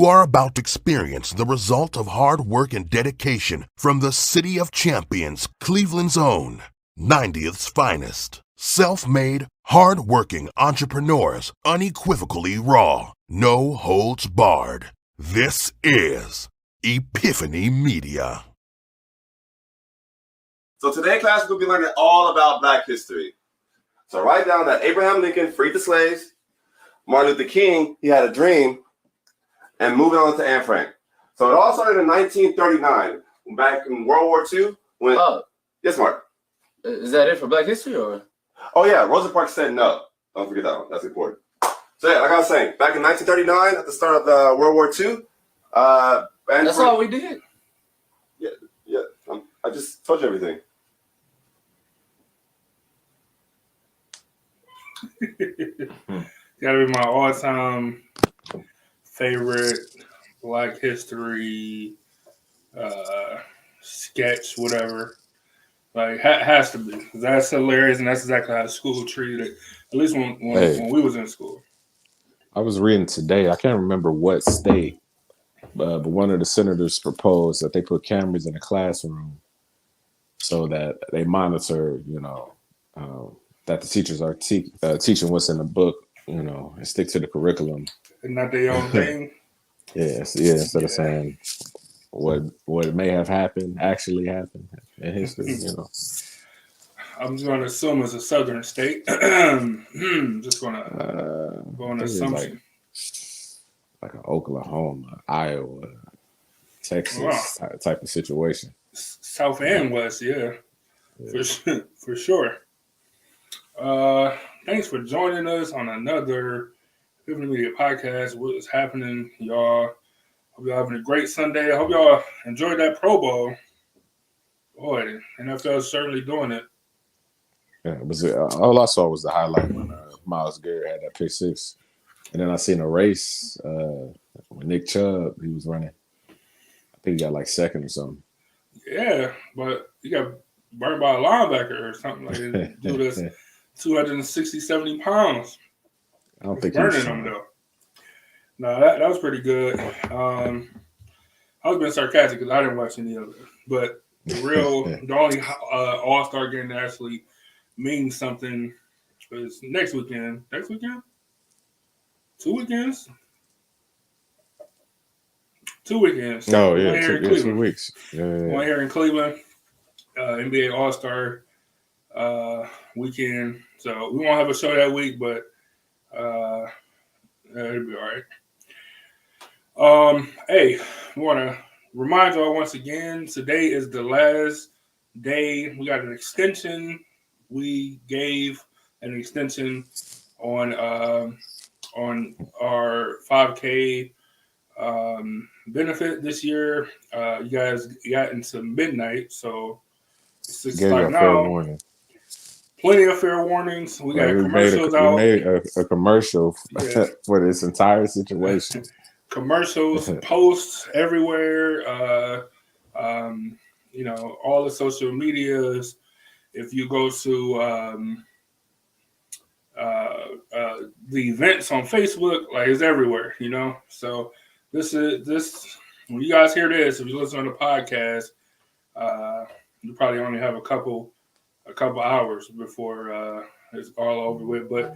You are about to experience the result of hard work and dedication from the City of Champions, Cleveland's own, 90th's finest. Self-made, hard-working entrepreneurs, unequivocally raw, no holds barred. This is Epiphany Media. So today, class, we'll be learning all about Black history. So write down that Abraham Lincoln freed the slaves, Martin Luther King, he had a dream, and moving on to Anne Frank. So it all started in 1939, back in World War II. When yes, Mark. Is that it for Black history, or? Oh yeah, Rosa Parks said no. Don't forget that one. That's important. So yeah, like I was saying, back in 1939, at the start of the World War II, that's all we did. Yeah. I just told you everything. Gotta be my all-time favorite Black history sketch, whatever. Like, has to be. That's hilarious, and that's exactly how school treated it. At least when we was in school. I was reading today. I can't remember what state, but one of the senators proposed that they put cameras in the classroom so that they monitor, that the teachers are teaching what's in the book, and stick to the curriculum. And not their own thing. Instead of saying what may have happened actually happened in history, I'm just going to assume it's a southern state. Just going to go on assumption. Like an Oklahoma, Iowa, Texas type of situation. South and West, yeah. For sure. Thanks for joining us on another Epiphany Media podcast. What is happening, y'all? Hope y'all having a great Sunday. I hope y'all enjoyed that Pro Bowl. Boy, NFL is certainly doing it. Yeah, it was all I saw was the highlight when Myles Garrett had that pick six, and then I seen a race when Nick Chubb, he was running. I think he got like second or something. Yeah, but he got burned by a linebacker or something like that. Dude that's 260, 70 pounds. I don't think burning him though. No, that was pretty good. I was being sarcastic because I didn't watch any of it, but the only All-Star game that actually means something is next weekend. Next weekend? 2 weekends? 2 weekends. Oh, yeah, 2 weeks. One here in Cleveland, NBA All-Star weekend. So we won't have a show that week, but it'll be all right. Hey, I want to remind y'all once again, today is the last day. We got an extension. We gave an extension on our 5K benefit this year. You guys got into midnight, so it's 6 o'clock now. Fair warning. Plenty of fair warnings. We got commercials out. We made a commercial for this entire situation. Commercials, posts everywhere. All the social medias. If you go to the events on Facebook, like it's everywhere, So this when you guys hear this, if you listen to the podcast, you probably only have a couple hours before it's all over with. But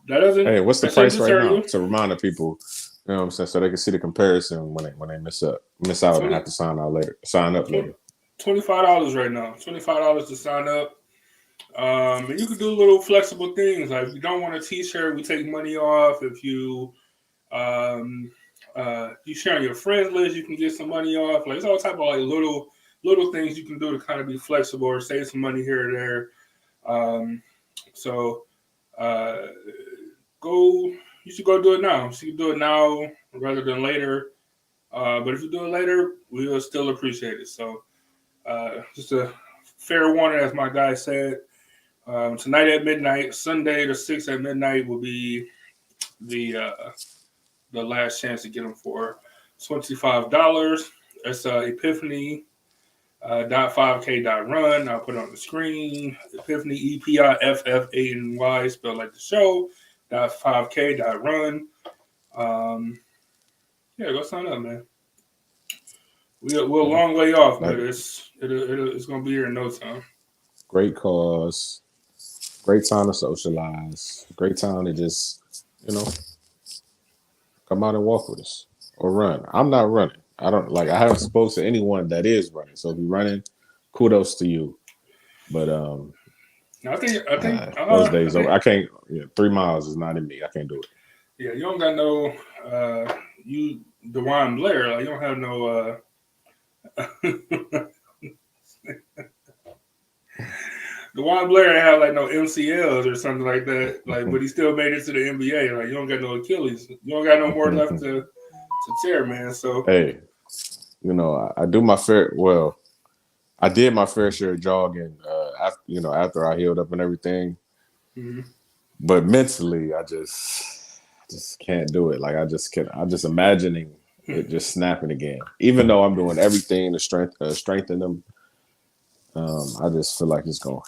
that doesn't. Hey, what's the price right now? To remind the people, you know what I'm saying, so they can see the comparison when they miss out and have to sign up later. $25 right now. $25 to sign up. And you can do little flexible things. Like if you don't want a t-shirt, we take money off. If you share on your friends list, you can get some money off. Like it's all type of like little things you can do to kind of be flexible or save some money here or there. You should go do it now. So you can do it now rather than later. But if you do it later, we will still appreciate it. So just a fair warning, as my guy said. Tonight at midnight, Sunday the 6th at midnight will be the last chance to get them for $25. That's Epiphany.5k.run. I'll put it on the screen. Epiphany, EPIFFANY, spelled like the show. .5k.run. Yeah, go sign up, man. We're a long way off, but Like, it's gonna be here in no time. great cause, great time to socialize, great time to just, you know, come out and walk with us or run. I'm not running. I haven't spoken to anyone that is running. So if you're running, kudos to you. But I think those days over. I can't. 3 miles is not in me. I can't do it. Yeah, you don't got no you DeWine Blair. Like you don't have no DeWine Blair had like no MCLs or something like that. Like, but he still made it to the NBA. Like you don't got no Achilles. You don't got no more left to tear, man. So hey, I do my fair. Well, I did my fair share of jogging. After I healed up and everything. Mm-hmm. But mentally, I just can't do it. Like I just can't. I'm just imagining it just snapping again. Even though I'm doing everything to strengthen them, I just feel like it's going.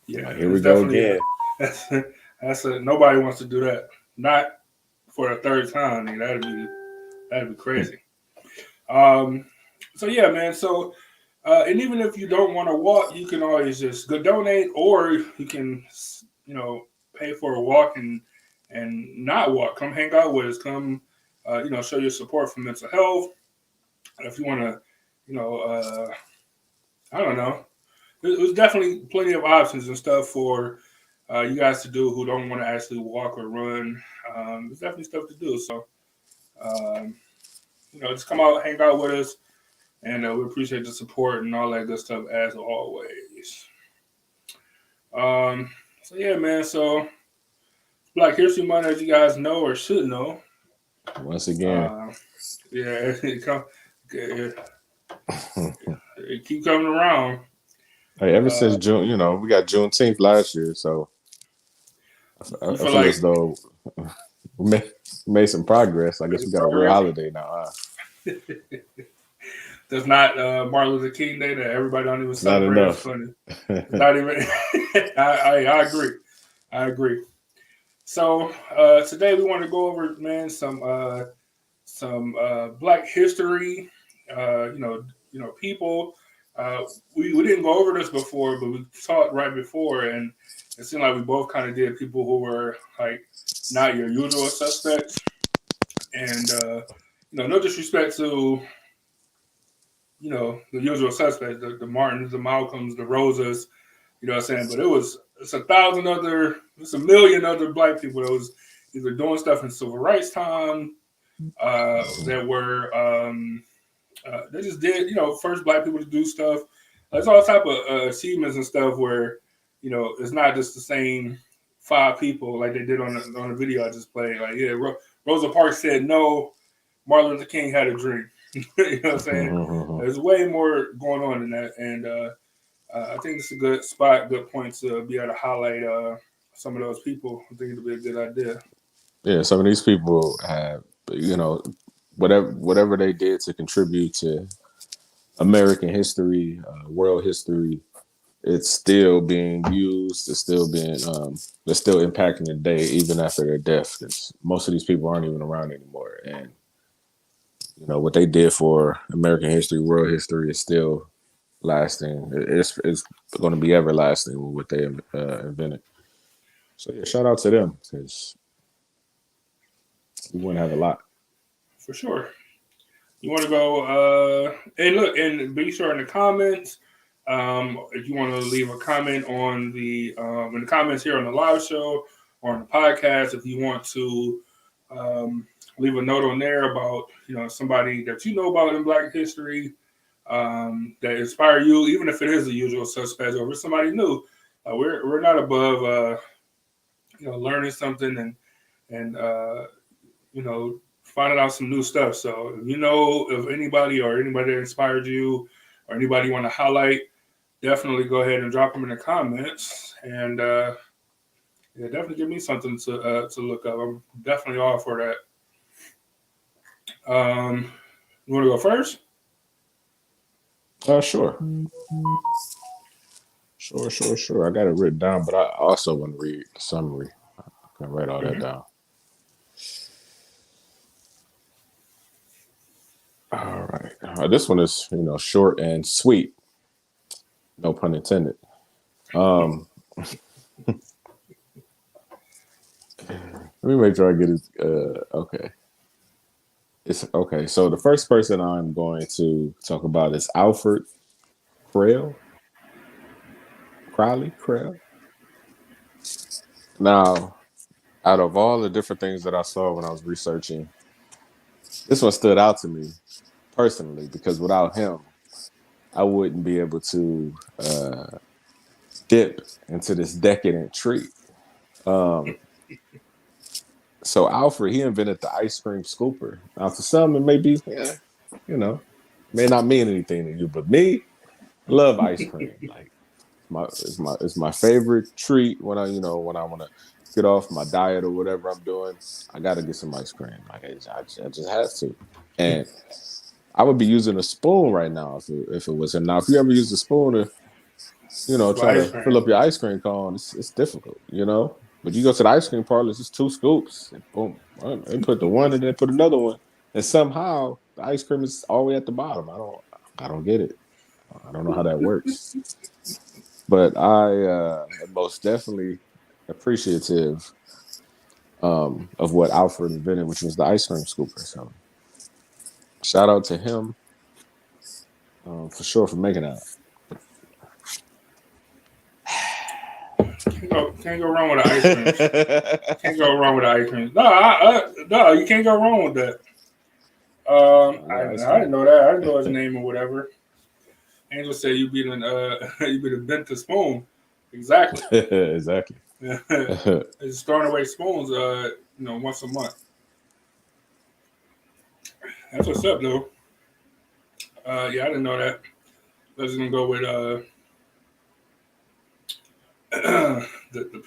Yeah, here we go again. Nobody wants to do that. Not for a third time. I mean, that'd be crazy. So yeah, man. So and even if you don't want to walk, you can always just go donate, or you can pay for a walk and not walk. Come hang out with us. Come show your support for mental health. If you want to, I don't know. There's definitely plenty of options and stuff for you guys to do who don't want to actually walk or run. There's definitely stuff to do. So, just come out, hang out with us, and we appreciate the support and all that good stuff as always. So yeah, man. So Black History Month, as you guys know or should know. Once again, it keep coming around. Hey, ever since June, we got Juneteenth last year, so I feel like as though we made some progress. I guess we got a real holiday now. That's not Martin Luther King Day that everybody don't even celebrate. Not enough. Funny. Not even. I agree. I agree. So today we want to go over, man, some Black history. People. We didn't go over this before, but we talked right before, and it seemed like we both kind of did people who were like not your usual suspects, and no disrespect to the usual suspects, the Martins, the Malcolms, the Rosas, you know what I'm saying? But it's a million other Black people that was either doing stuff in civil rights time, that were they just did, first Black people to do stuff. There's all type of achievements and stuff where, it's not just the same 5 people like they did on the video I just played. Like, yeah, Rosa Parks said no, Martin Luther King had a dream. You know what I'm saying? Mm-hmm. There's way more going on than that. And I think it's a good point to be able to highlight some of those people. I think it'll be a good idea. Yeah, some of these people have, whatever they did to contribute to American history, world history, it's still being used. It's still being, they're still impacting the day even after their death. Because most of these people aren't even around anymore, and what they did for American history, world history, is still lasting. It's going to be everlasting with what they invented. So yeah, shout out to them, because we wouldn't have a lot. For sure. You want to go and look and be sure in the comments. If you want to leave a comment on in the comments here on the live show or on the podcast, if you want to leave a note on there about somebody that you know about in Black history that inspire you, even if it is the usual suspects or if it's somebody new, we're not above learning something and finding out some new stuff. So if you know of anybody that inspired you or anybody you want to highlight, definitely go ahead and drop them in the comments. And definitely give me something to look up. I'm definitely all for that. You want to go first? Sure. Sure. I got it written down, but I also want to read the summary. I can write all that down. All right. This one is, short and sweet. No pun intended. Let me make sure I get it. Okay. It's okay. So the first person I'm going to talk about is Alfred Frail. Crowley. Now, out of all the different things that I saw when I was researching, this one stood out to me personally because without him, I wouldn't be able to dip into this decadent treat. Um, so Alfred, he invented the ice cream scooper. Now, to some, it may be, may not mean anything to you, but me, I love ice cream. Like it's my favorite treat when I want to get off my diet or whatever I'm doing. I got to get some ice cream. Like I just have to, and I would be using a spoon right now if it was him. Now, if you ever use a spoon to For try ice to cream. fill up your ice cream cone, it's difficult, But you go to the ice cream parlor, it's just 2 scoops, and boom, they put the one and then put another one, and somehow the ice cream is all the way at the bottom. I don't get it. I don't know how that works. But I am most definitely appreciative of what Alfred invented, which was the ice cream scooper. So shout out to him for sure for making that. Can't go wrong with the ice cream. Can't go wrong with the ice cream. No, you can't go wrong with that. I didn't know that. I didn't know his name or whatever. Angel said you be the bent the spoon. Exactly. Exactly. It's throwing away spoons. Once a month. That's what's up, though. I didn't know that. I was gonna go with the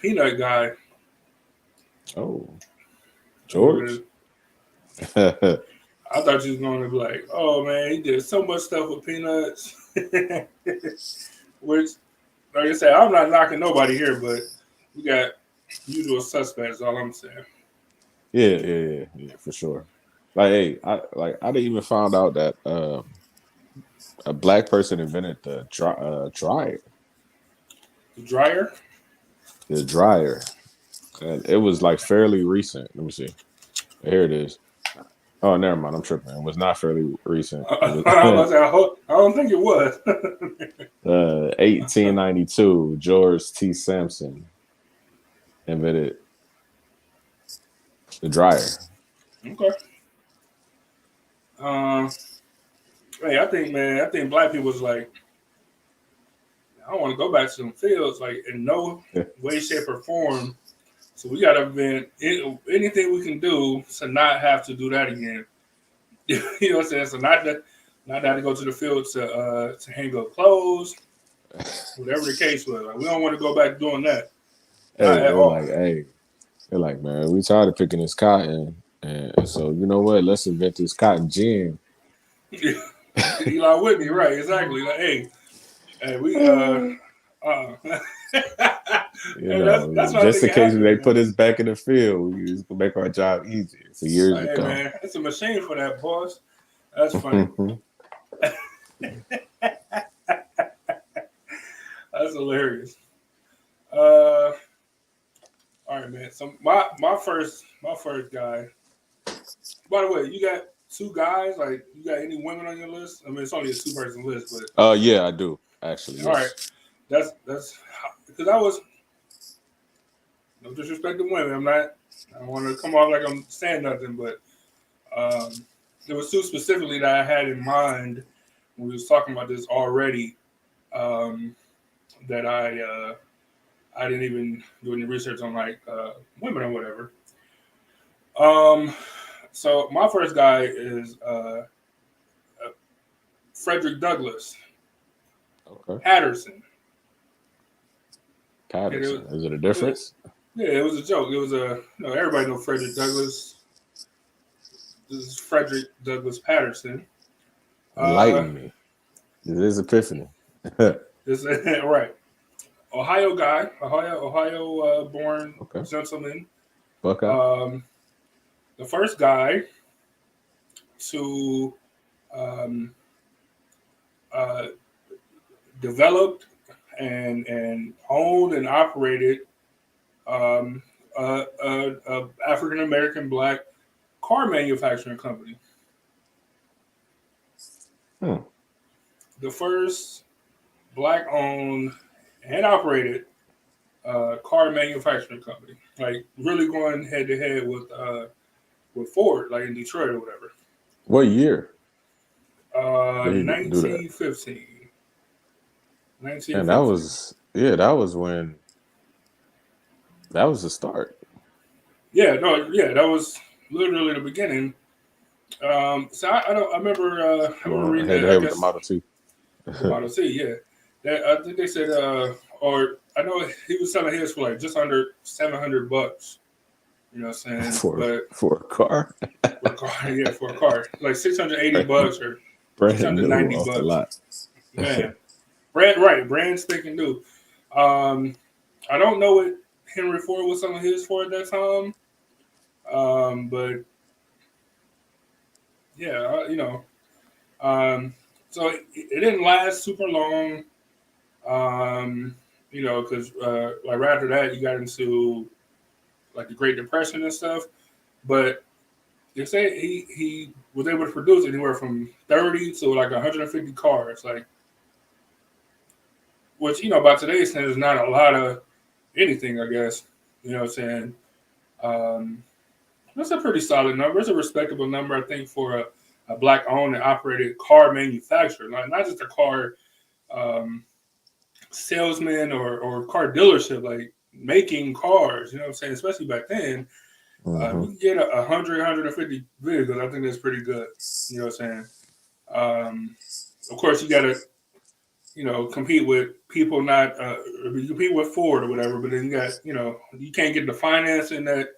peanut guy. Oh, George. I thought you was going to be like, oh man, he did so much stuff with peanuts. Which, like I said, I'm not knocking nobody here, but we got usual suspects. All I'm saying. Yeah, for sure. Like, hey, I didn't even find out that a black person invented the dryer. The dryer. The dryer. And it was like fairly recent. Let me see. Here it is. Oh, never mind. I'm tripping. It was not fairly recent. I don't think it was. 1892, George T. Sampson invented the dryer. Okay. Hey, I think black people was like, I don't want to go back to some fields, like in no way, shape, or form. So we got to invent anything we can do to not have to do that again. You know what I'm saying? So not to go to the field to hang up clothes, whatever the case was. Like, we don't want to go back doing that. They're like, man, we tired of picking this cotton, and so you know what? Let's invent this cotton gin. Eli Whitney, right? Exactly. Like, hey, we that's just in case they put us back in the field, we just make our job easier for years to come. Man, it's a machine for that, boss. That's funny. That's hilarious. All right, man. So my first guy. By the way, you got 2 guys. Like, you got any women on your list? I mean, it's only a 2-person list, but yeah, I do actually. All right, that's because I was no disrespect to women. I don't want to come off like I'm saying nothing, but there was 2 specifically that I had in mind when we was talking about this already. That I didn't even do any research on, like women or whatever. So my first guy is Frederick Douglass. Okay. Patterson. Is it a difference? Yeah, it was a joke. It was everybody knows Frederick Douglass. This is Frederick Douglass Patterson. Enlighten me. This is Epiphany. Right. Ohio guy. Ohio born gentleman. Buckeye. The first guy to um, uh, developed and owned and operated a African American black car manufacturing company. Hmm. The first black owned and operated car manufacturing company, like really going head to head with Ford, like in Detroit or whatever. What year did he do that? 1915. And that 1915. was when that was the start. Yeah, no, yeah, that was literally the beginning. So I remember Going reading head to that. I head with the guess Model T. the Model T, yeah. That I think they said, or I know he was selling his for like just under $700. You know what I'm saying? But for a car. for a car, yeah, for a car, like $680 or six Brand hundred new ninety off the bucks. lot. Man, brand spanking new. I don't know what Henry Ford was selling his for at that time. But yeah, so it didn't last super long. Because like right after that, you got into like the Great Depression and stuff. But they say he was able to produce anywhere from 30 to like 150 cars, like which by today's standards is not a lot of anything, I guess. You know what I'm saying? That's a pretty solid number. It's a respectable number, I think, for a black owned and operated car manufacturer, not just a car um, salesman or car dealership, like making cars. You know what I'm saying? Especially back then, Mm-hmm. you can get 100, 150 vehicles. I think that's pretty good. You know what I'm saying? Of course, you got to compete with people not you compete with Ford or whatever, but then you got you can't get the financing that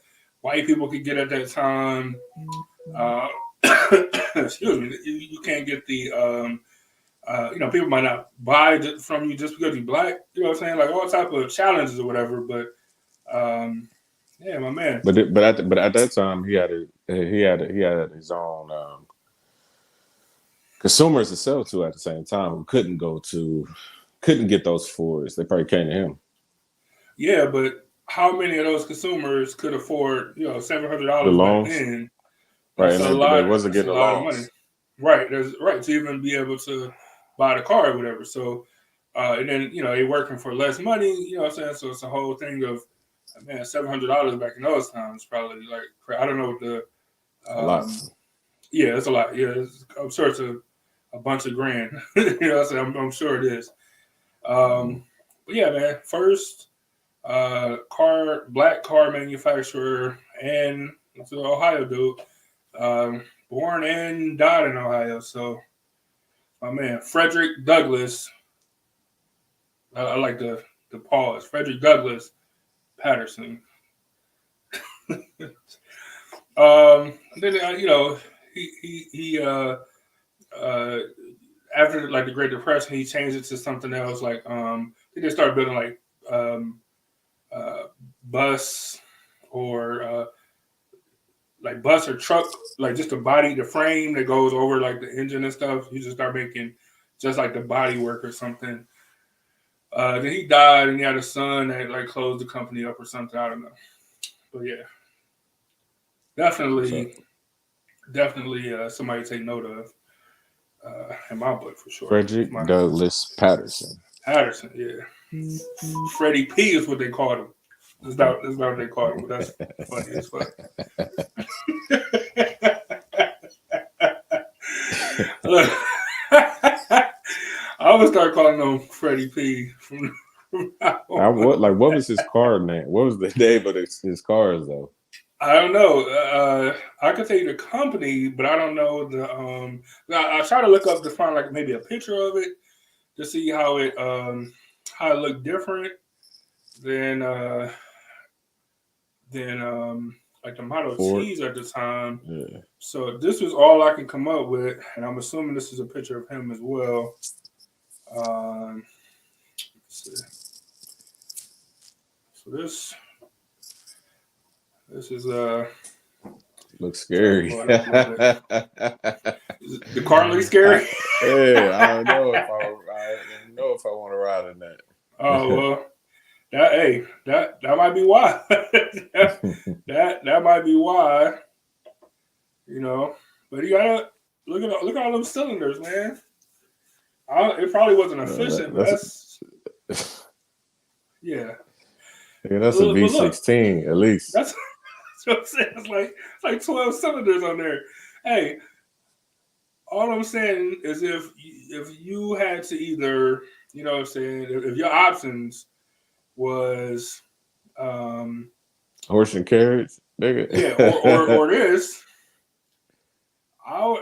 white people could get at that time. Uh, excuse me, you can't get the people might not buy from you just because you're black. You know what I'm saying? Like all type of challenges or whatever. But yeah, my man. But at that time he had his own consumers to sell to at the same time who couldn't get those Fords. They probably came to him. Yeah, but how many of those consumers could afford The $700 back loans, then? right? That's a But they lot. wasn't That's a getting the lot of money. loans. Right. There's right to even be able to buy the car or whatever. So, and then they're working for less money. You know what I'm saying? So it's a whole thing of man, $700 back in those times probably like I don't know what the A lot. yeah, it's a lot. Yeah, I'm sure it's a bunch of grand. You know what I'm saying? I'm sure it is. But yeah, man, first black car manufacturer and it's an Ohio dude. Born and died in Ohio. So my man, Frederick Douglass. I like the pause. Frederick Douglass Patterson. Then he after like the Great Depression, he changed it to something else. Like they just started building like uh, bus or like bus or truck, like just the body, the frame that goes over like the engine and stuff. You just start making just like the body work or something. Then he died, and he had a son that like closed the company up or something. I don't know, but yeah, definitely somebody to take note of in my book for sure. Frederick Douglass Patterson. Patterson, yeah. Freddie P is what they called him. That's not what they called him, but that's funny as fuck. Look, I would start calling him Freddie P from now on. What was his car name? What was the name of his cars though? I don't know. I could tell you the company, but I don't know the. I try to look up to find like maybe a picture of it to see how it looked different than like the Model Ford. T's at the time. Yeah. So this was all I can come up with, and I'm assuming this is a picture of him as well. Let's see. So this is Looks scary. The Carly scary? Hey, I don't know if I want to ride in that. Oh well, that might be why. that might be why. You know, but you gotta look at all them cylinders, man. It probably wasn't efficient, but yeah. Yeah, that's a V16 at least. That's what I'm saying. It's like 12 cylinders on there. Hey, all I'm saying is if you had to either, you know what I'm saying, if your options was horse and carriage, nigga. Yeah, or this, I'll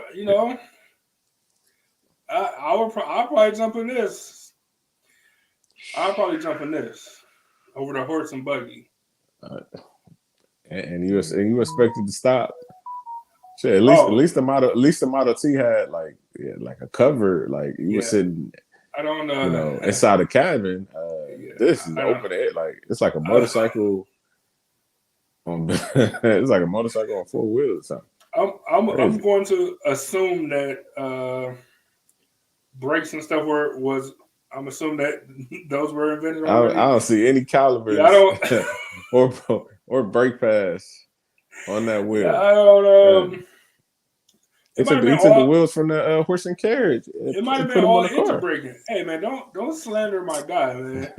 probably jump in this. I'll probably jump in this over the horse and buggy. And you expected to stop? Shit, at least the Model T had like a cover, like you were sitting. I don't know. Inside the cabin. This is open air, like it's like a motorcycle. It's like a motorcycle on four wheels or something. I'm going to assume that brakes and stuff I'm assuming that those were invented already. I don't see any calibers. Yeah, I don't or brake pads on that wheel. Yeah, I don't. He took the wheels from the horse and carriage. It might have been all interbreaking. Hey man, don't slander my guy, man.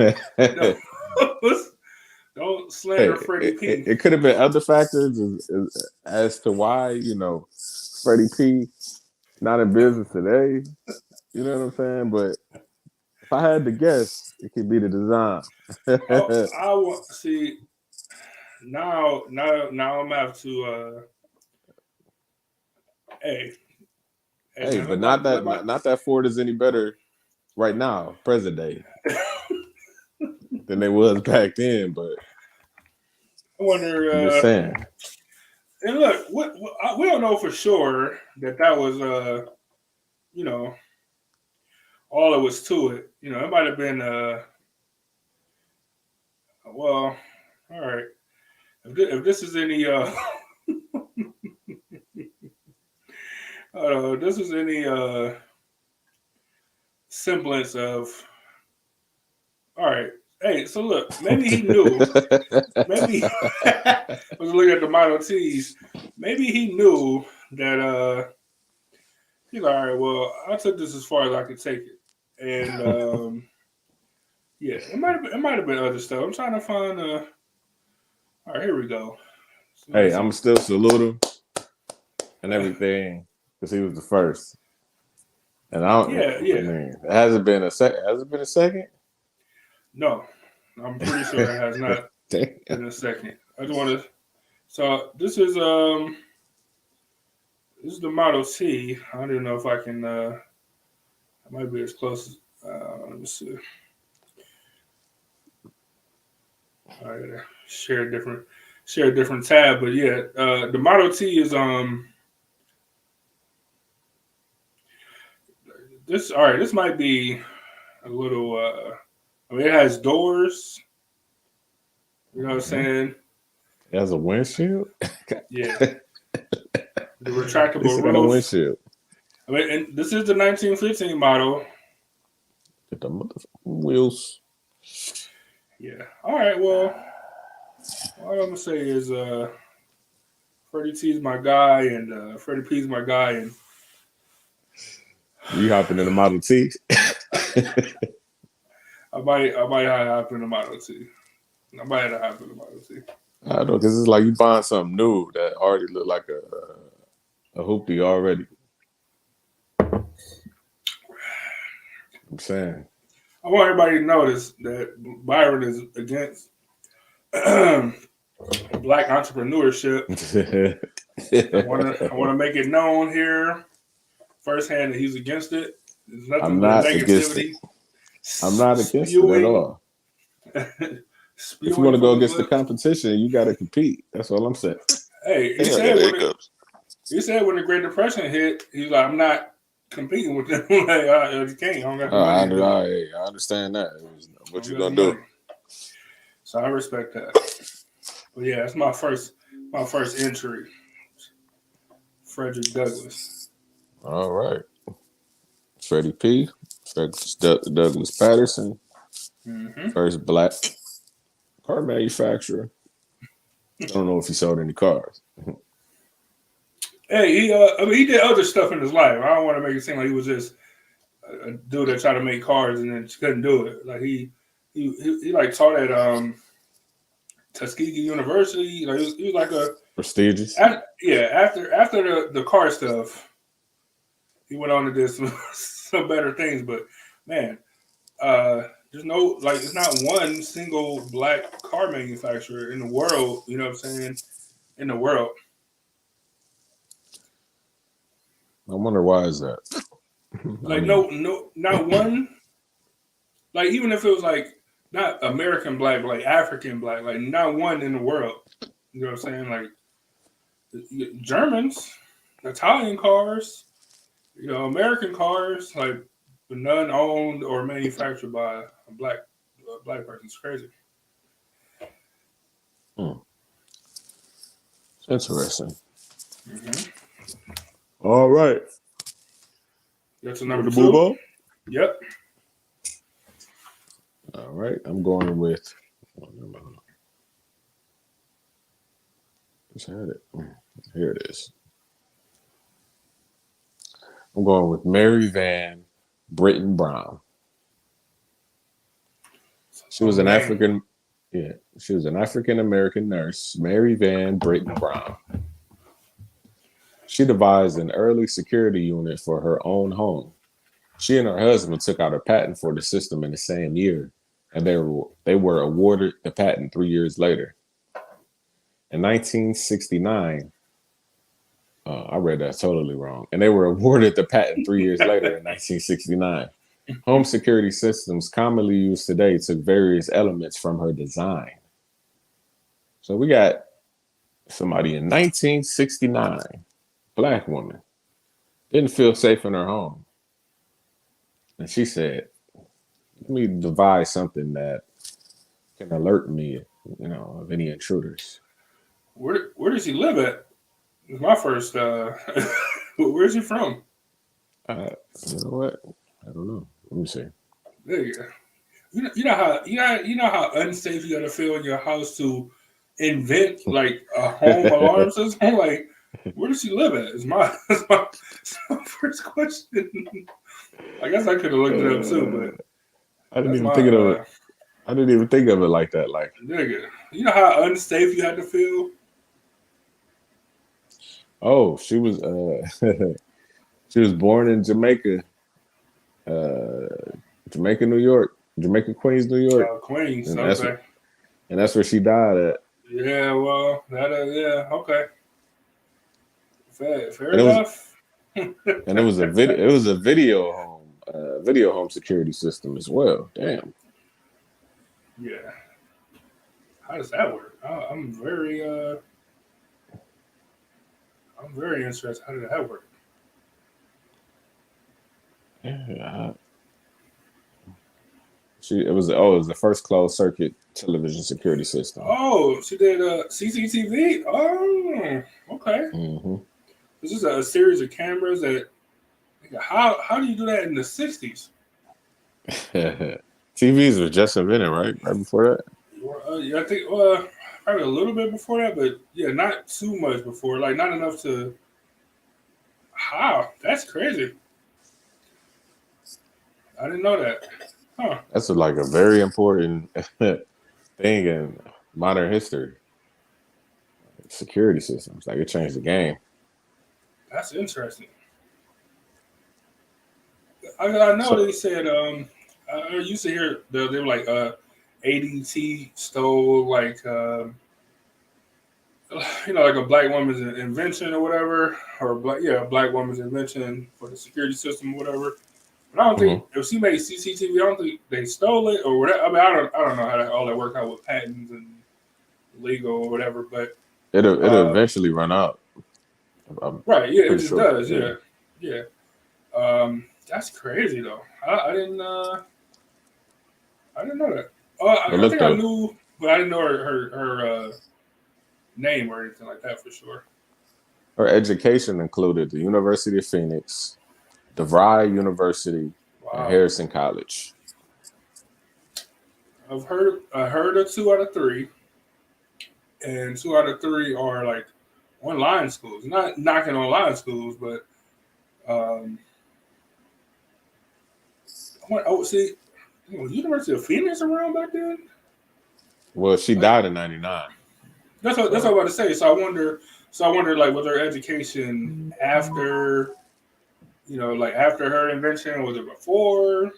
Don't slander Freddie P. It could have been other factors as to why, Freddie P not in business today. You know what I'm saying? But if I had to guess, it could be the design. I want see now I'm gonna have to hey, man, but not that Ford is any better right now, present day, than they was back then. But I wonder. I'm just saying. And look, we don't know for sure that was all it was to it. It might have been well, all right. If this is any this is any semblance of all right. Hey, so look, maybe he knew. Maybe I was looking at the Model T's. Maybe he knew that he's like, all right, well, I took this as far as I could take it. And yeah, it might have been other stuff. I'm trying to find all right, here we go. Hey, I'm still salute him and everything because he was the first. And I don't I mean, has it been a second? No, I'm pretty sure it has not been a second. I just want to. So this is the Model T. I don't even know if I can. I might be as close as. Let me see. I gotta share a different tab, but yeah, the Model T is this. All right, this might be a little. I mean, it has doors. You know what I'm saying? It has a windshield? Yeah. The retractable roof. A windshield. I mean, and this is the 1915 model. Get the motherfucking wheels. Yeah. All right, well, all I'm going to say is Freddie T's my guy and Freddie P's my guy. And you hopping in the Model T? I might hop in the Model T. I might have to hop in the Model T. I know, because it's like you buying something new that already look like a hoopty already. I'm saying. I want everybody to notice that Byron is against Black entrepreneurship. I want to make it known here firsthand that he's against it. There's nothing I'm not against it. I'm not against it at all. If you want to go against the competition, you got to compete. That's all I'm saying. Hey, he said when the Great Depression hit, he's like, I'm not competing with them. Like, you can't. I don't got the money. I understand that. What you gonna do? So I respect that. But yeah, it's my first entry. Frederick Douglass. All right. Freddie P. Douglas Patterson. Mm-hmm. First black car manufacturer. I don't know if he sold any cars. Hey, he did other stuff in his life. I don't want to make it seem like he was just a dude that tried to make cars and then couldn't do it. Like he like taught at Tuskegee University. Like he was like a Prestigious. after the car stuff, he went on to do some better things. But man, there's no it's not one single black car manufacturer in the world. You know what I'm saying? In the world. I wonder why is that? Like no, not one. Like even if it was like not American black, but like African black, like not one in the world. You know what I'm saying? Like Germans, Italian cars, American cars, like but none owned or manufactured by a black person. It's crazy. Interesting. Mm-hmm. All right. That's a number to 2. move on? Yep. All right. I'm going with. Just had it. Here it is. I'm going with Mary Van Britten Brown. She was an African American nurse, Mary Van Britten Brown. She devised an early security unit for her own home. She and her husband took out a patent for the system in the same year, and they were awarded the patent 3 years later. In 1969, I read that totally wrong, and they were awarded the patent 3 years later in 1969. Home security systems commonly used today took various elements from her design. So we got somebody in 1969, black woman, didn't feel safe in her home. And she said, let me devise something that can alert me, of any intruders. Where does he live at? It's my first. Where's he from? You know what? I don't know. Let me see. There you go. You know how unsafe you gotta feel in your house to invent like a home alarm system. Like, where does he live at? Is my first question. I guess I could have looked it up too, but I didn't even think of it. I didn't even think of it like that. Like, nigga, you know how unsafe you had to feel. Oh, she was she was born in Jamaica, New York, Queens, New York. Queens, and okay. That's where she died at. Yeah, well, okay. Fair enough. And it was a video home security system as well. Damn. Yeah. How does that work? I'm very interested. How did that work? Yeah. It was the first closed circuit television security system. Oh, she did CCTV. Oh, okay. Mm-hmm. This is a series of cameras that. How do you do that in the 60s? TVs were just invented, right before that. I think probably a little bit before that, but yeah, not too much before. Like not enough to. How? That's crazy. I didn't know that. Huh. That's like a very important thing in modern history. Security systems, like it changed the game. That's interesting. I know they said I used to hear they were like ADT stole like like a black woman's invention or whatever, or a black woman's invention for the security system or whatever. But I don't think if she made CCTV, I don't think they stole it or whatever. I mean, I don't know how all that worked out with patents and legal or whatever, but it'll eventually run out. Right? Yeah, it just does. Yeah. That's crazy though. I didn't know that. I think I knew, but I didn't know her name or anything like that for sure. Her education included the University of Phoenix, DeVry University, and Wow. Harrison College. I heard of 2 out of 3, and 2 out of 3 are like online schools. Not knocking online schools, but see, was University of Phoenix around back then? Well, she died in 99. That's what I'm about to say. So I wonder, like, was her education after, like after her invention, or was it before?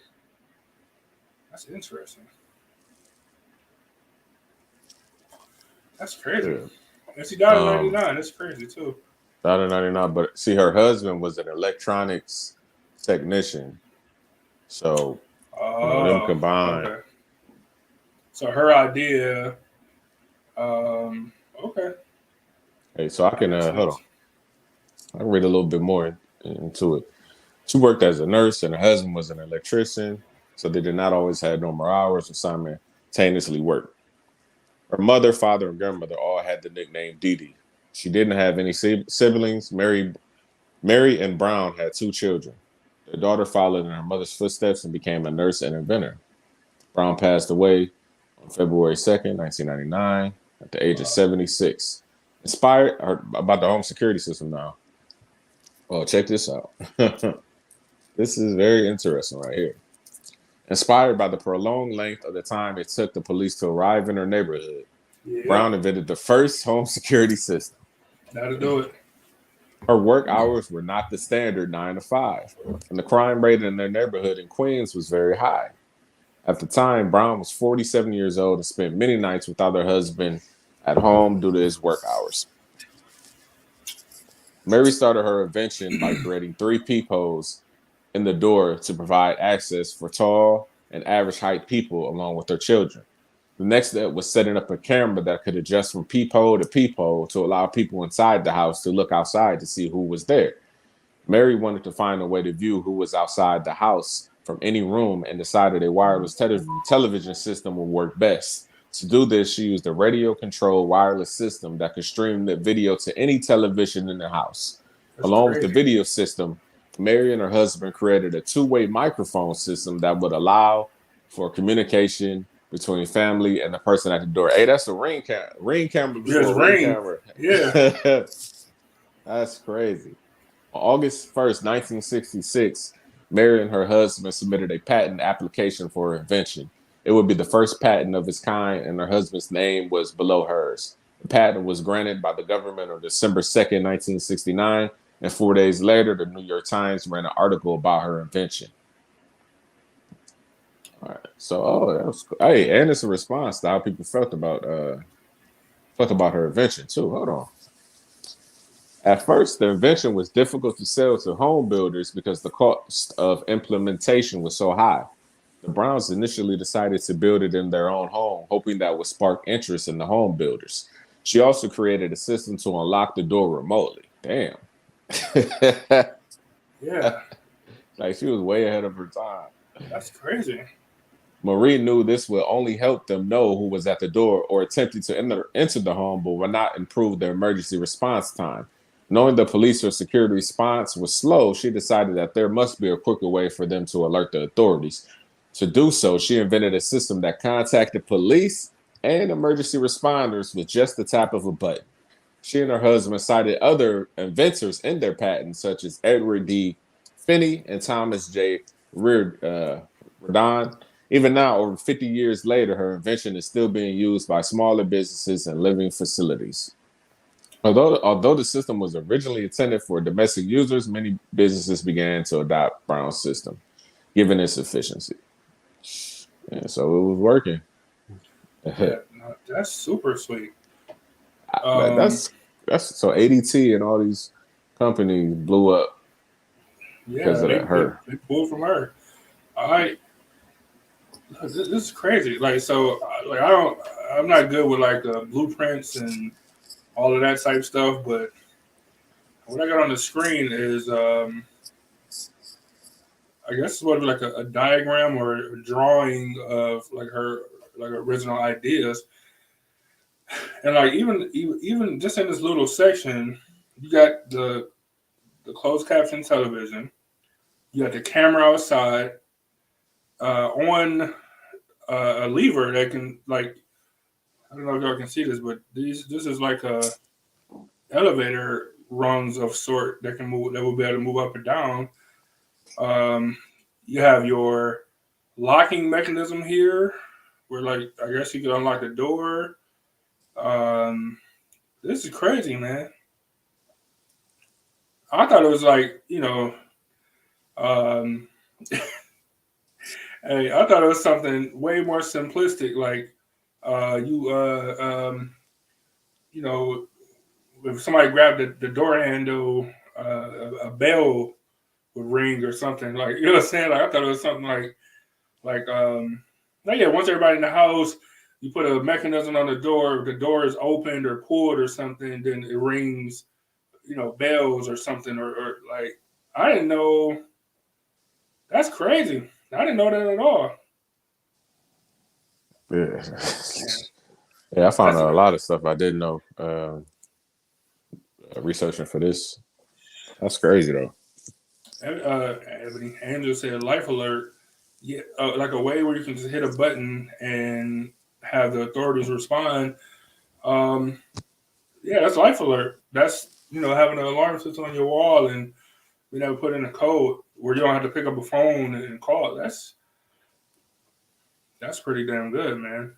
That's interesting. That's crazy. Yeah. And she died in 99. That's crazy too. Died in 99, but see, her husband was an electronics technician. So, them combined. Okay. So her idea, okay. Hey, so I can, hold on. I can read a little bit more into it. She worked as a nurse, and her husband was an electrician. So they did not always have normal hours or simultaneously work. Her mother, father, and grandmother all had the nickname Dee Dee. She didn't have any siblings. Mary and Brown had 2 children. Their daughter followed in her mother's footsteps and became a nurse and inventor. Brown passed away on February 2nd, 1999, at the age of 76. Inspired about the home security system now. Oh, check this out. This is very interesting right here. Inspired by the prolonged length of the time it took the police to arrive in her neighborhood, Brown invented the first home security system. That'll do it. Her work hours were not the standard 9 to 5, and the crime rate in their neighborhood in Queens was very high. At the time, Brown was 47 years old and spent many nights without her husband at home due to his work hours. Mary started her invention by creating 3 peepholes in the door to provide access for tall and average height people along with their children. The next step was setting up a camera that could adjust from peephole to peephole to allow people inside the house to look outside to see who was there. Mary wanted to find a way to view who was outside the house from any room and decided a wireless television system would work best. To do this, she used a radio-controlled wireless system that could stream the video to any television in the house. Along with the video system, Mary and her husband created a 2-way microphone system that would allow for communication between family and the person at the door. Hey, that's a ring camera. Camera. Yeah. That's crazy. On August 1st, 1966, Mary and her husband submitted a patent application for her invention. It would be the first patent of its kind, and her husband's name was below hers. The patent was granted by the government on December 2nd, 1969, and 4 days later, the New York Times ran an article about her invention. All right, so that was hey, and it's a response to how people felt about her invention too. Hold on. At first, the invention was difficult to sell to home builders because the cost of implementation was so high. The Browns initially decided to build it in their own home, hoping that would spark interest in the home builders. She also created a system to unlock the door remotely. Damn. Yeah. Like she was way ahead of her time. That's crazy. Marie knew this would only help them know who was at the door or attempting to enter the home, but would not improve their emergency response time. Knowing the police or security response was slow, she decided that there must be a quicker way for them to alert the authorities. To do so, she invented a system that contacted police and emergency responders with just the tap of a button. She and her husband cited other inventors in their patents, such as Edward D. Finney and Thomas J. Reardon. Even now, over 50 years later, her invention is still being used by smaller businesses and living facilities. Although the system was originally intended for domestic users, many businesses began to adopt Brown's system, given its efficiency. And so it was working. Yeah, that's super sweet. That's so ADT and all these companies blew up because of her. They pulled from her. All right. This is crazy. Like, so, like, I'm not good with like the blueprints and all of that type stuff, but what I got on the screen is, I guess, what like a diagram or a drawing of like her like original ideas, and like even just in this little section, you got the closed caption television. You got the camera outside on a lever that can, like, I don't know if y'all can see this, but this is like a elevator rungs of sort that can move, that will be able to move up and down. You have your locking mechanism here, where, like, I guess you could unlock the door. This is crazy, man. I thought it was like, hey, I thought it was something way more simplistic, like if somebody grabbed the door handle, a bell would ring or something, like, you know what I'm saying? Like, I thought it was something like yeah, once everybody in the house, you put a mechanism on the door is opened or pulled or something, then it rings, bells or something, or like, I didn't know. That's crazy. I didn't know that at all. Yeah. Yeah, I found out a lot of stuff I didn't know. Researching for this. That's crazy though. Angel said life alert. Yeah, like a way where you can just hit a button and have the authorities respond. Yeah, that's life alert. That's having an alarm system on your wall and being able to put in a code where you don't have to pick up a phone and call. That's pretty damn good, man.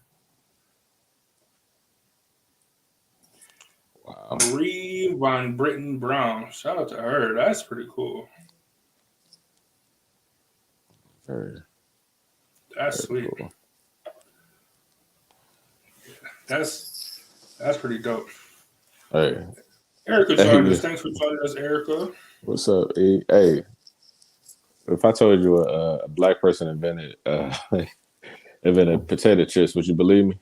Wow. Marie Von Britten Brown. Shout out to her. That's pretty cool. That's sweet. Cool. That's pretty dope. Hey. Erica joined us. Thanks for joining us, Erica. What's up, E? Hey. If I told you a black person invented potato chips, would you believe me?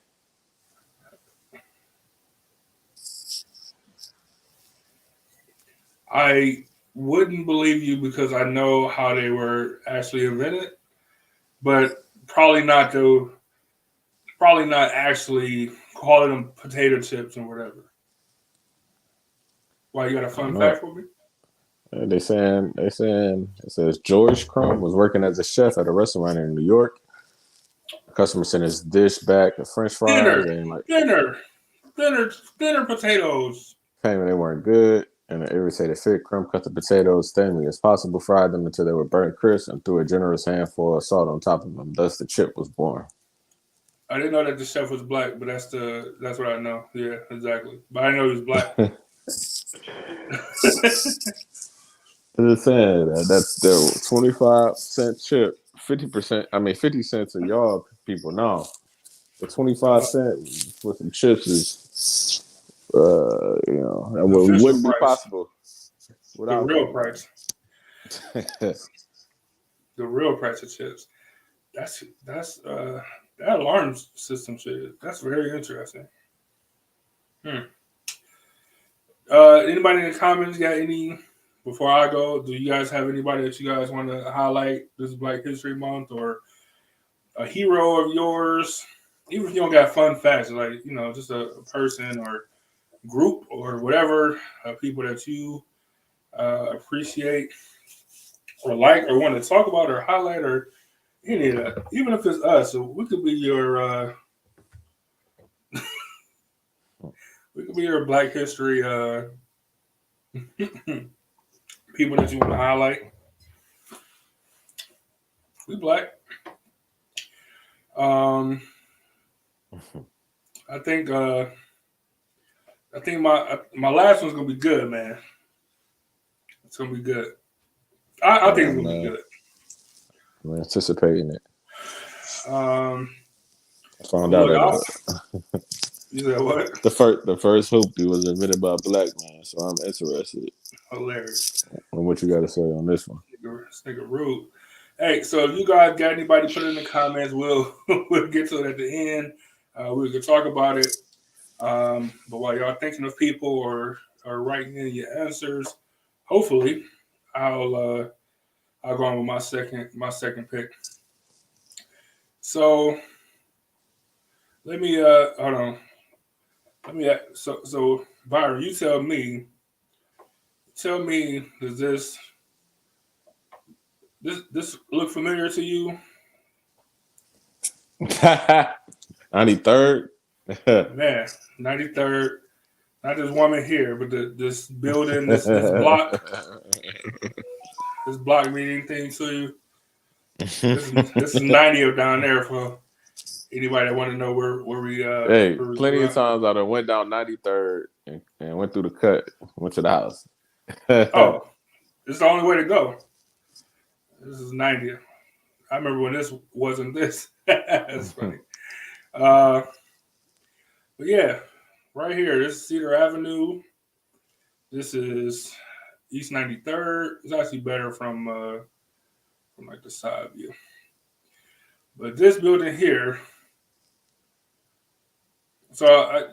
I wouldn't believe you because I know how they were actually invented, but probably not actually calling them potato chips and whatever. Why, you got a fun fact for me? They saying it says George Crumb was working as a chef at a restaurant in New York. The customer sent his dish back of French fries dinner potatoes. Claiming they weren't good. And an irritated fit, Crumb cut the potatoes thinly as possible, fried them until they were burnt crisp, and threw a generous handful of salt on top of them. Thus, the chip was born. I didn't know that the chef was black, but that's what I know. Yeah, exactly. But I know he was black. It's saying that's the 25-cent chip. 50 cents of y'all people now. The 25 cents for some chips is. That wouldn't be possible without the real price. The real price of chips. That's that alarm system shit. That's very interesting. Anybody in the comments got any? Before I go, do you guys have anybody that you guys want to highlight this Black History Month, or a hero of yours? Even if you don't got fun facts, like just a person or group or whatever, people that you appreciate or like or want to talk about or highlight or any of that. Even if it's us, so we could be your Black History people that you want to highlight. We black. I think my last one's gonna be good, man. It's gonna be good. I think it's gonna be good. I'm anticipating it. I found out that you said what? The first hoopty was invented by a black man, so I'm interested. Hilarious. And what you got to say on this one? This nigga rude. Hey, so if you guys got anybody, put it in the comments. We'll get to it at the end. We can talk about it. But while y'all thinking of people or writing in your answers, hopefully I'll go on with my second pick. So let me hold on. So Byron, you tell me, tell me, does this look familiar to you? 93rd. Man, 93rd. Not this woman here, but this building, this block. This block meaning thing to you. This is 90th down there for anybody that want to know where we Hey, where we plenty grew of up. times I done went down 93rd and went through the cut, went to the house. Oh, this is the only way to go. This is 90th. I remember when this wasn't this. That's funny. But yeah, right here, this is Cedar Avenue. This is East 93rd. It's actually better from like the side view. But this building here, so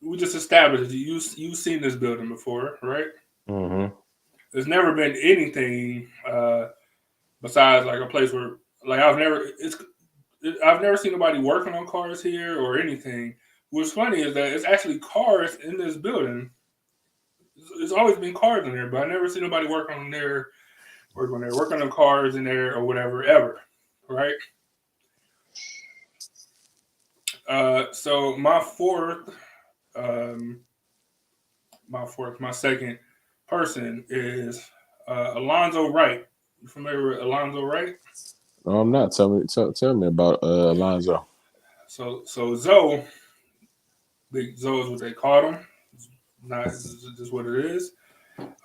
we just established you've seen this building before, right? Mm-hmm. There's never been anything besides like a place where like I've never seen nobody working on cars here or anything. What's funny is that it's actually cars in this building. There's always been cars in there, but I never seen nobody working on cars in there or whatever ever, right? So my second person is Alonzo Wright. You familiar with Alonzo Wright? No, I'm not. Tell me about Alonzo. So Zoe, Big Zoe is what they called him. Not just what it is.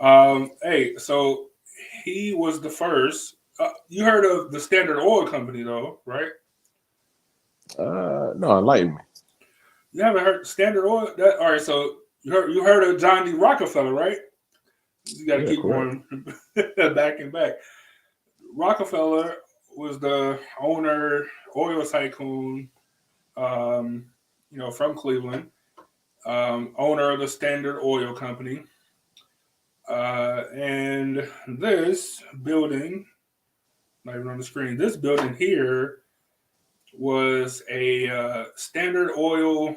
Hey, so he was the first. You heard of the Standard Oil Company, though, right? No, enlighten me. You haven't heard Standard Oil? All right, so you heard of John D Rockefeller, right? You got to keep correct. going back and back. Rockefeller was the owner, oil tycoon, from Cleveland, owner of the Standard Oil Company. And this building, not even on the screen, this building here was a Standard Oil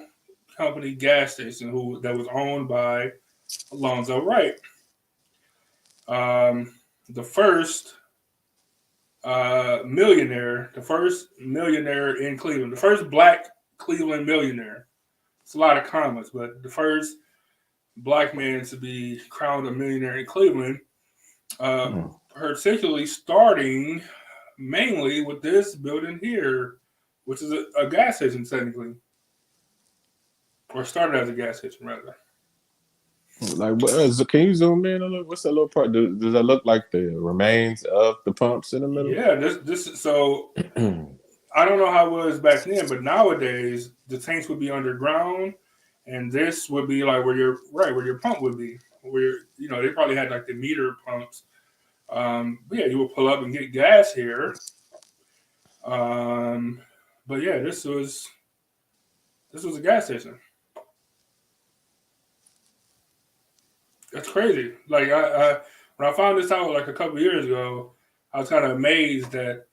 Company gas station that was owned by Alonzo Wright. The first millionaire in Cleveland, the first black Cleveland millionaire. It's a lot of comments, but the first black man to be crowned a millionaire in Cleveland, particularly starting mainly with this building here, which is a gas station technically, or started as a gas station rather. Like, can you zoom in a little? What's that little part? Does that look like the remains of the pumps in the middle? Yeah, this so I don't know how it was back then, but nowadays the tanks would be underground, and this would be like where your pump would be. Where they probably had like the meter pumps. But yeah, you would pull up and get gas here. But yeah, this was a gas station. That's crazy. Like I when I found this out like a couple years ago, I was kind of amazed that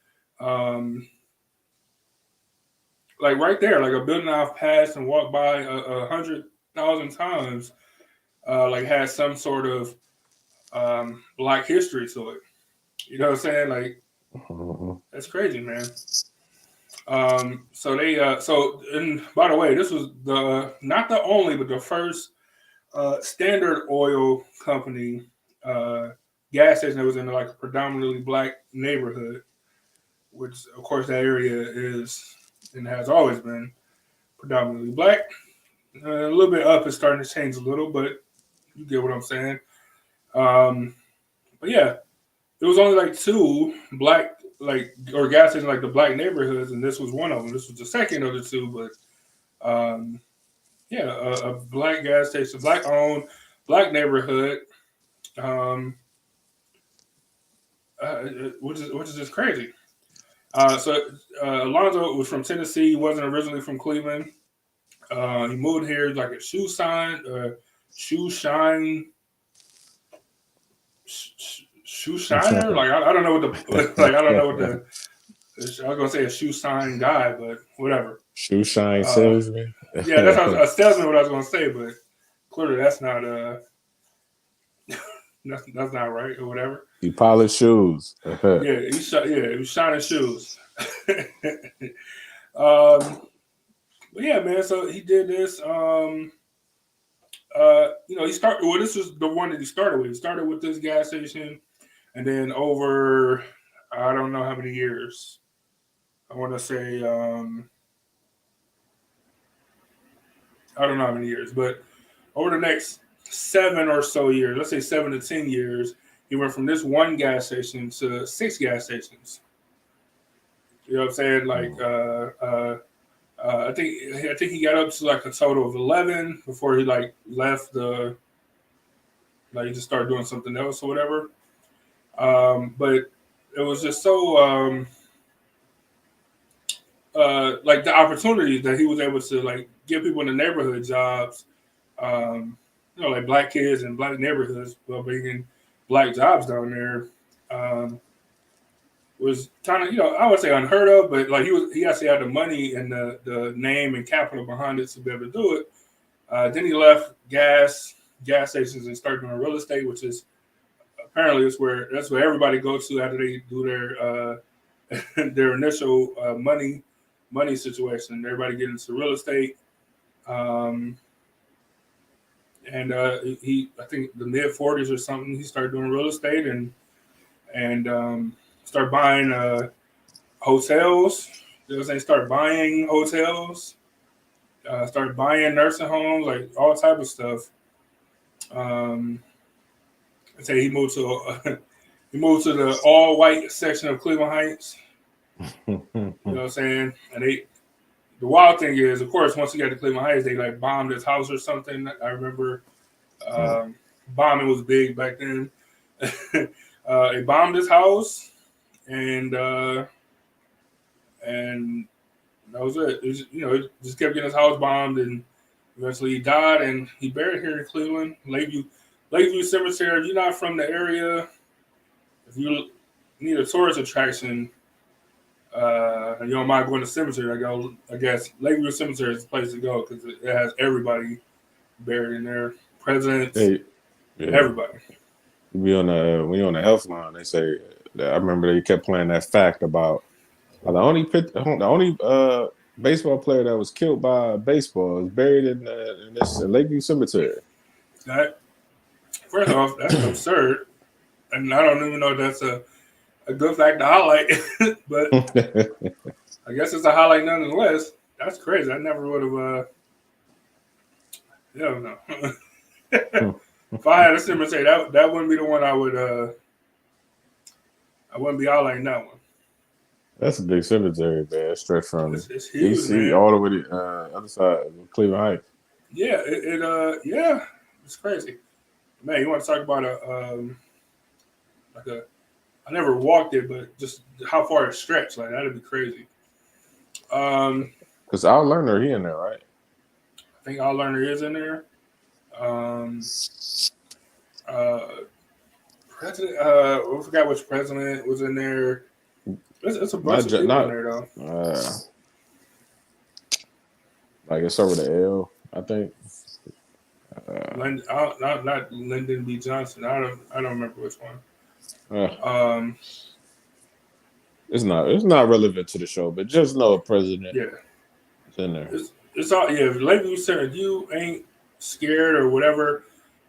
like right there, like a building I've passed and walked by 100,000 times, like has some sort of black history to it. You know what I'm saying? Like that's crazy, man. So they and by the way, this was not the only, but the first Standard Oil Company gas station that was in like a predominantly black neighborhood, which of course that area is and has always been predominantly black. A little bit up is starting to change a little, but you get what I'm saying. But yeah, there was only like two black or gas stations like the black neighborhoods, and this was one of them. This was the second of the two, but yeah, a black gas station, black owned, black neighborhood, which is just crazy. So Alonzo was from Tennessee. He wasn't originally from Cleveland. He moved here like a shoe shiner. Like I don't know what the I don't know what the. I was gonna say a shoe shine guy, but whatever. Shoe shine salesman. Yeah, that's a salesman. What I was gonna say, but clearly that's not. That's not what it is. But yeah, this was Alonzo. He was from Tennessee. He wasn't originally from Cleveland. He moved here like a shoe shine. Shoe shine. Shoe shine salesman. Yeah, that's how I spelled it. That's not right or whatever. He polished shoes. Yeah, he was shining shoes. But yeah, man. So he did this. He started. Well, this was the one that he started with. He started with this gas station, and then over, I don't know how many years. I want to say, I don't know how many years, but over the next 7 or so years, let's say 7 to 10 years, he went from this one gas station to 6 gas stations. You know what I'm saying? Like, I think he got up to like a total of 11 before he like left the, like he just started doing something else or whatever. But it was just so like the opportunities that he was able to like give people in the neighborhood jobs, like black kids in black neighborhoods, but bringing black jobs down there. Was kind of, I would say unheard of, but like he actually had the money and the name and capital behind it to be able to do it. Then he left gas stations and started doing real estate, which is apparently that's where everybody goes to after they do their initial money situation. Everybody get into real estate, and I think the mid 40s or something, he started doing real estate and start buying hotels. They start buying hotels, start buying nursing homes, like all type of stuff. I say he moved to the all white section of Cleveland Heights. You know what I'm saying? And the wild thing is, of course, once he got to Cleveland Heights, they like bombed his house or something. I remember bombing was big back then. They bombed his house. And that was it. It just kept getting his house bombed, and eventually he died. And he buried here in Cleveland, Lakeview Cemetery. If you're not from the area, if you need a tourist attraction, and you don't mind going to cemetery, I guess Lakeview Cemetery is the place to go because it has everybody buried in there, presidents, everybody. When you're on the health line, they say. I remember they kept playing that fact about the only baseball player that was killed by baseball is buried in this Lakeview Cemetery. First off, that's absurd, and I don't even know if that's a good fact to highlight, but I guess it's a highlight nonetheless. That's crazy. I never would have. No. If I had a cemetery, that wouldn't be the one I would. I wouldn't be highlighting that one. That's a big cemetery, man. It stretched from it's huge, DC man. all the way to other side of Cleveland Heights. Yeah, it's crazy. Man, you want to talk about I never walked it, but just how far it stretched, like that'd be crazy. Because Our Learner, he in there, right? I think Our Learner is in there. President, I forgot which president was in there. It's a bunch of people in there, though. Like it's over the L, I think. Not Lyndon B. Johnson. I don't remember which one. It's not relevant to the show, but just know a president. Yeah, it's in there. It's all Lakeview Center. If you ain't scared or whatever,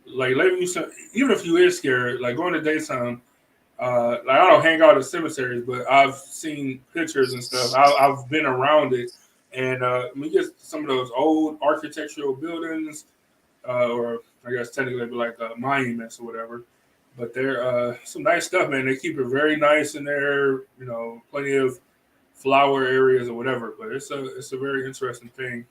like Lakeview Center, even if you is scared, like going to daytime. Like I don't hang out at cemeteries, but I've seen pictures and stuff. I've been around it, and we get some of those old architectural buildings, or I guess technically like monuments or whatever. But they're some nice stuff, man. They keep it very nice in there. Plenty of flower areas or whatever. But it's a very interesting thing.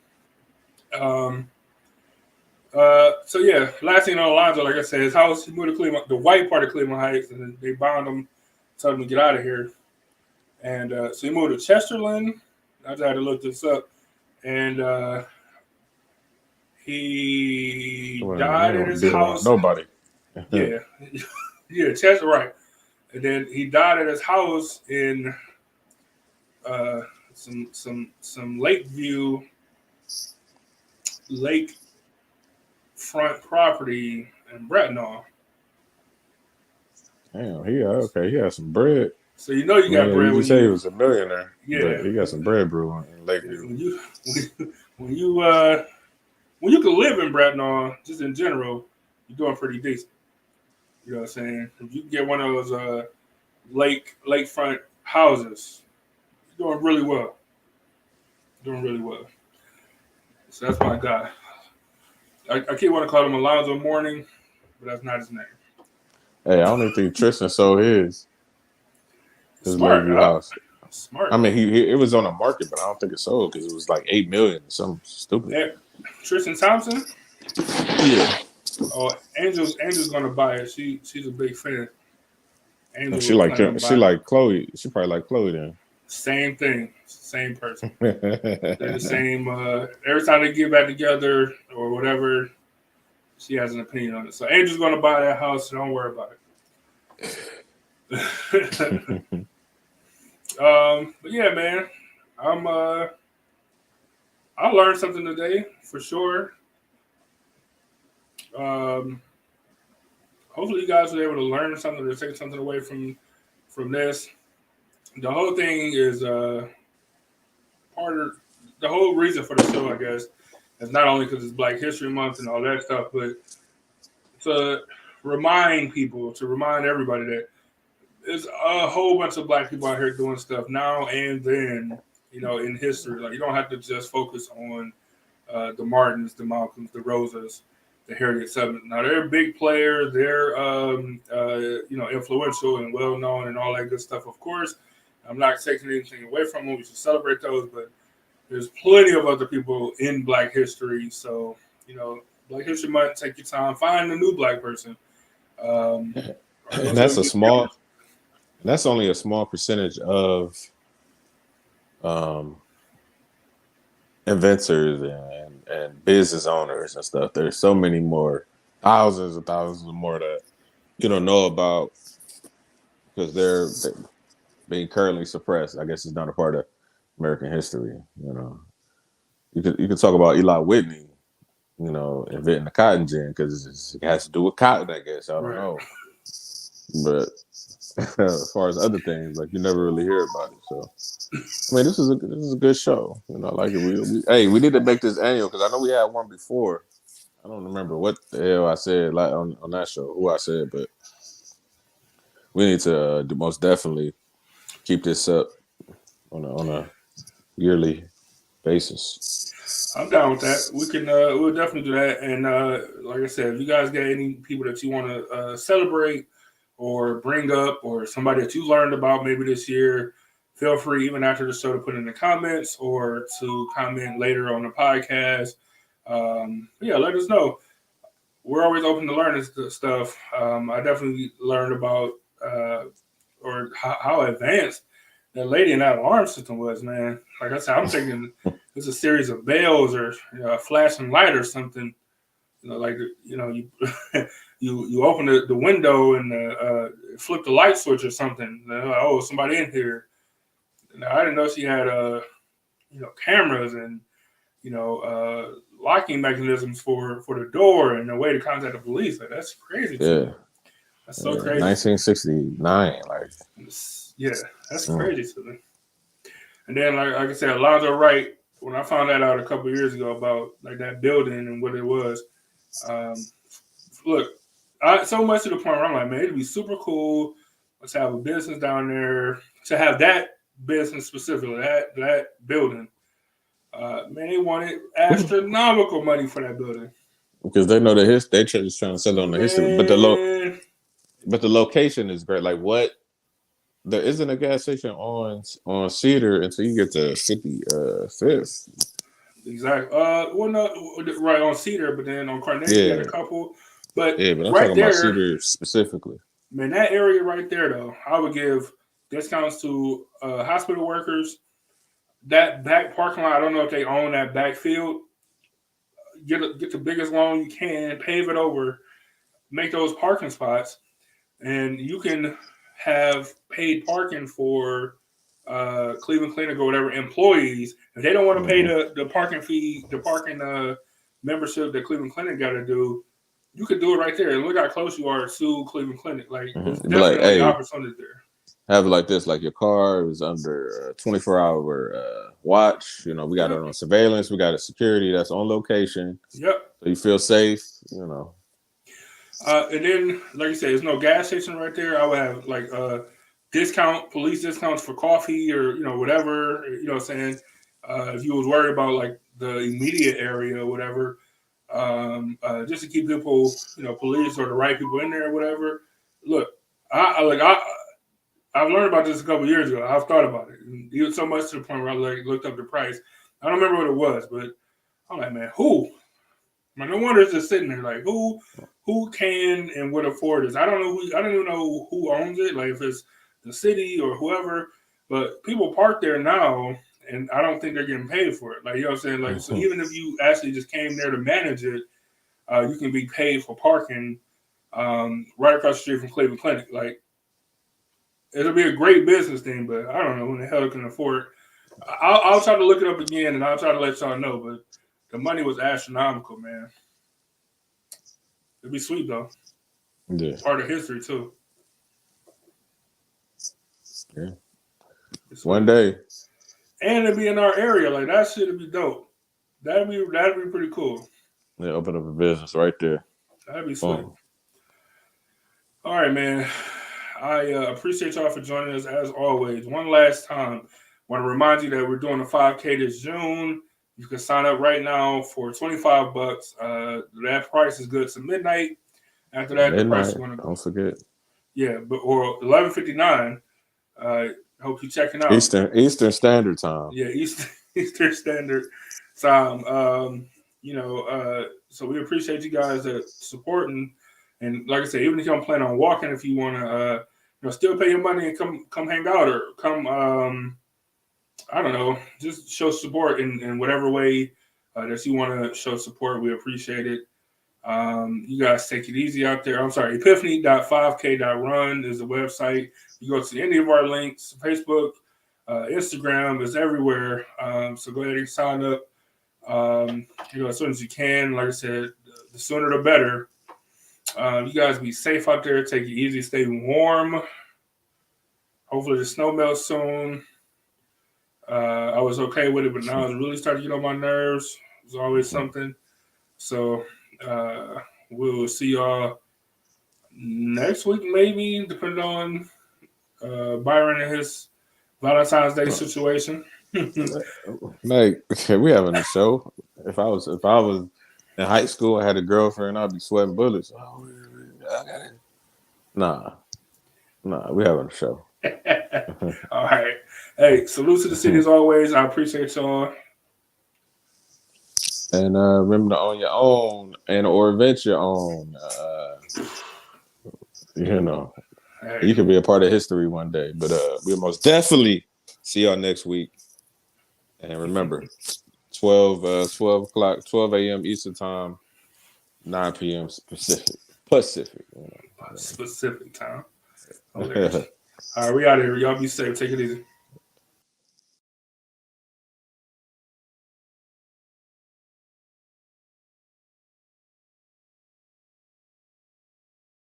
So yeah, last thing on Alonzo, like I said, his house, he moved to Cleveland, the white part of Cleveland Heights, and then they bound him, told him to get out of here. And so he moved to Chesterland. I just had to look this up. And he died in his house. Nobody. Yeah, Chester, right. And then he died at his house in some Lakeview lakefront property in Britten. Damn, he had some bread. So you know you got bread You when say he you was a millionaire, yeah. but he got some bread brewing in Lakeview. When you can live in Britten, just in general, you're doing pretty decent. You know what I'm saying? If you can get one of those lakefront houses, you're doing really well. Doing really well. So that's my guy. I keep wanting to call him Alonzo Morning, but that's not his name. Hey, I don't even think Tristan sold his Smart, Lakeview huh? house. Smart. I mean, he it was on the market, but I don't think it sold because it was like $8 million, something stupid. Yeah. Tristan Thompson. Yeah. Oh, Angel's gonna buy it. She's a big fan. Angel She was like planning on she buying it. like Chloe. She probably like Chloe then. Same thing. Same person. They're the same. Every time they get back together or whatever, she has an opinion on it. So Angel's gonna buy that house. So don't worry about it. But yeah, man, I learned something today for sure. Hopefully, you guys were able to learn something or take something away from this. The whole thing is part of the whole reason for the show, I guess, is not only because it's Black History Month and all that stuff, but to remind people, to remind everybody that there's a whole bunch of Black people out here doing stuff now and then, in history. Like, you don't have to just focus on the Martins, the Malcolms, the Rosas, the Harriet Tubman. Now, they're big players. They're, influential and well-known and all that good stuff, of course. I'm not taking anything away from them. We should celebrate those, but there's plenty of other people in Black history. So, Black History Month, take your time. Find a new Black person. And that's only a small percentage of inventors and business owners and stuff. There's so many more, thousands and thousands more that you don't know about because they're being currently suppressed. I guess it's not a part of American history. You could talk about Eli Whitney, inventing the cotton gin because it has to do with cotton. I guess I don't know, but as far as other things, like you never really hear about it. So, I mean, this is a good show. I like it. We need to make this annual because I know we had one before. I don't remember what the hell I said like on that show, who I said, but we need to most definitely keep this up on a yearly basis. I'm down with that. We can we'll definitely do that. And like I said, if you guys got any people that you want to celebrate or bring up or somebody that you learned about maybe this year, feel free even after the show to put in the comments or to comment later on the podcast. Let us know. We're always open to learn this stuff. I definitely learned about or how advanced that lady in that alarm system was, man. Like I said, I'm thinking it's a series of bells or a flashing light or something. You you open the window and flip the light switch or something. Oh, somebody in here. Now, I didn't know she had cameras and locking mechanisms for the door and a way to contact the police. Like, that's crazy. Yeah, that's so crazy. 1969, like that's crazy to me. And then, like I said, Alonzo Wright. When I found that out a couple of years ago about like that building and what it was, look, so much to the point where I'm like, man, it'd be super cool. Let's have a business down there. To have that business specifically, that building. Man, they wanted astronomical money for that building because they know the history. They just trying to sell on the history, but the location is great. Like what? There isn't a gas station on Cedar until you get to 55th. Exactly. No, right on Cedar, but then on Carnegie, you had a couple. But I'm right talking there, about Cedar specifically. Man, that area right there, though, I would give discounts to hospital workers. That back parking lot, I don't know if they own that back field. Get the biggest loan you can, pave it over, make those parking spots, and you can have paid parking for Cleveland Clinic or whatever employees. If they don't want to pay the parking fee, the parking membership that Cleveland Clinic got to do, you could do it right there. And look how close you are to Cleveland Clinic. Like, there's Be like, definitely hey, opportunity there. have it like this, like your car is under a 24-hour watch. You know, we got it on surveillance. We got a security that's on location. Yep. So you feel safe, you know. And then, like you said, there's no gas station right there. I would have like police discounts for coffee or, you know, whatever, you know what I'm saying? If you was worried about like the immediate area or whatever, just to keep people, you know, police or the right people in there or whatever. Look, I've learned about this a couple years ago. I've thought about it. And even so much to the point where I like looked up the price. I don't remember what it was, but I'm like, man, who? Man, no wonder it's just sitting there. Like, who can and would afford this? I don't know. I don't even know who owns it. Like, if it's the city or whoever. But people park there now, and I don't think they're getting paid for it. Like, you know what I'm saying? Like, so even if you actually just came there to manage it, you can be paid for parking right across the street from Cleveland Clinic. Like, it'll be a great business thing, but I don't know when the hell it can afford it. I'll try to look it up again, and I'll try to let y'all know. But the money was astronomical, man. It'd be sweet though. Yeah. Part of history too. Yeah. One day. And it'd be in our area. Like, that shit would be dope. That'd be pretty cool. Yeah, open up a business right there. That'd be sweet. All right, man. I appreciate y'all for joining us as always. One last time, want to remind you that we're doing a 5K this June. You can sign up right now for $25. That price is good to midnight. After that, the price is going to go. Don't forget. Yeah, or 11:59. Hope you're checking out. Eastern Standard Time. Yeah, Eastern Standard Time. So we appreciate you guys supporting. And like I said, even if you don't plan on walking, if you want to, still pay your money and come hang out or come, I don't know, just show support in whatever way that you want to show support. We appreciate it. You guys take it easy out there. I'm sorry, epiphany.5k.run is the website. You go to any of our links, Facebook, Instagram is everywhere. So go ahead and sign up. As soon as you can. Like I said, the sooner the better. You guys be safe out there. Take it easy. Stay warm. Hopefully the snow melts soon. I was okay with it, but now it's really starting to get on my nerves. It's always something. So we'll see y'all next week, maybe, depending on Byron and his Valentine's Day situation. Like, we having a show. If I was in high school, I had a girlfriend, I'd be sweating bullets. Oh, I got it. Nah, we having a show. All right. Hey, salute to the city as always. I appreciate y'all. And remember to own your own or invent your own. Hey. You could be a part of history one day. But we'll most definitely see y'all next week. And remember, 12 a.m. Eastern Time, 9 p.m. Pacific. Pacific time. Okay. All right, we out of here. Y'all be safe. Take it easy.